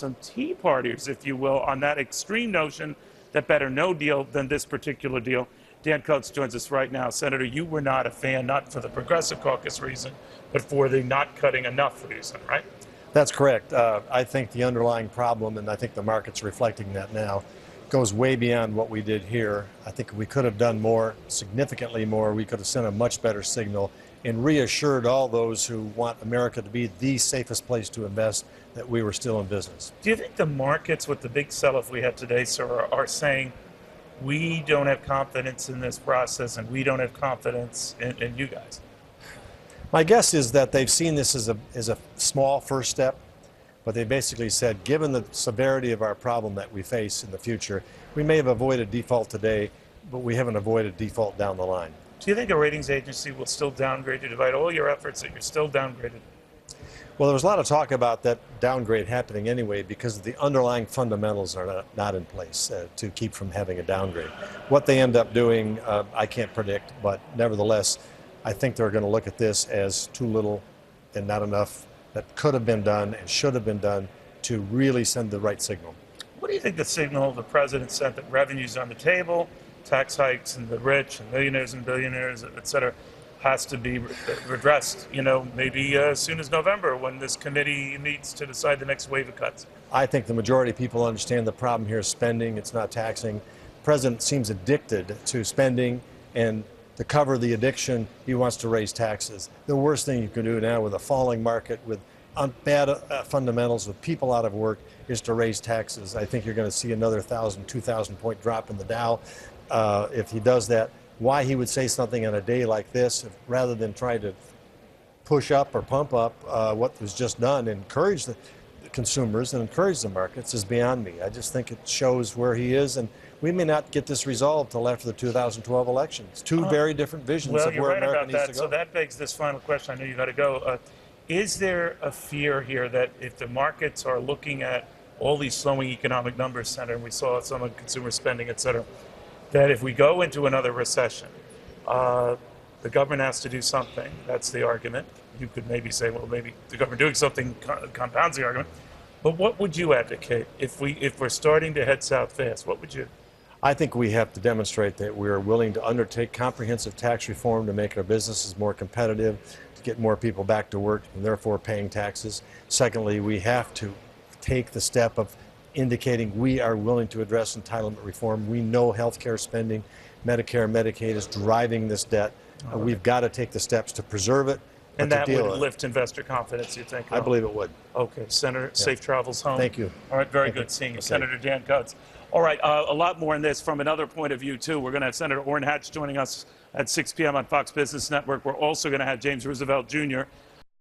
some tea partiers, if you will, on that extreme notion that better no deal than this particular deal. Dan Coates joins us right now. Senator, you were not a fan, not for the Progressive Caucus reason, but for the not cutting enough reason, right? That's correct. I think the underlying problem, and I think the market's reflecting that now, goes way beyond what we did here. I think we could have done more, significantly more. We could have sent a much better signal and reassured all those who want America to be the safest place to invest that we were still in business. Do you think the markets, with the big sell-off we had today, sir, are saying we don't have confidence in this process and we don't have confidence in you guys? My guess is that they've seen this as a small first step, but they basically said, given the severity of our problem that we face in the future, we may have avoided default today, but we haven't avoided default down the line. Do you think a ratings agency will still downgrade you, despite all your efforts that you're still downgraded? Well, there was a lot of talk about that downgrade happening anyway because the underlying fundamentals are not in place to keep from having a downgrade. What they end up doing, I can't predict, but nevertheless, I think they're going to look at this as too little and not enough that could have been done and should have been done to really send the right signal. What do you think the signal the president sent, that revenue's on the table, tax hikes and the rich and millionaires and billionaires, et cetera, has to be redressed, maybe as soon as November when this committee meets to decide the next wave of cuts? I think the majority of people understand the problem here is spending, it's not taxing. The president seems addicted to spending, and to cover the addiction, he wants to raise taxes. The worst thing you can do now with a falling market, with bad fundamentals, with people out of work, is to raise taxes. I think you're going to see another 1,000, 2,000 point drop in the Dow if he does that. Why he would say something on a day like this, rather than try to push up or pump up what was just done and encourage the consumers and encourage the markets, is beyond me. I just think it shows where he is, and we may not get this resolved till after the 2012 elections. Two very different visions of where America needs to go. So that begs this final question. I know you got to go. Is there a fear here that if the markets are looking at all these slowing economic numbers, Senator, and we saw some of consumer spending, et cetera, that if we go into another recession, the government has to do something? That's the argument. You could maybe say, well, maybe the government doing something compounds the argument. But what would you advocate if we're starting to head south fast? What would you? I think we have to demonstrate that we're willing to undertake comprehensive tax reform to make our businesses more competitive, to get more people back to work and therefore paying taxes. Secondly, we have to take the step of indicating we are willing to address entitlement reform. We know health care spending, Medicare, Medicaid is driving this debt. We've got to take the steps to preserve it. And that would lift investor confidence, you think? I believe it would. Okay, Senator, safe travels home. Thank you. All right, very good seeing you, Senator Dan Coates. All right, a lot more in this from another point of view, too. We're going to have Senator Orrin Hatch joining us at 6 p.m. on Fox Business Network. We're also going to have James Roosevelt Jr.,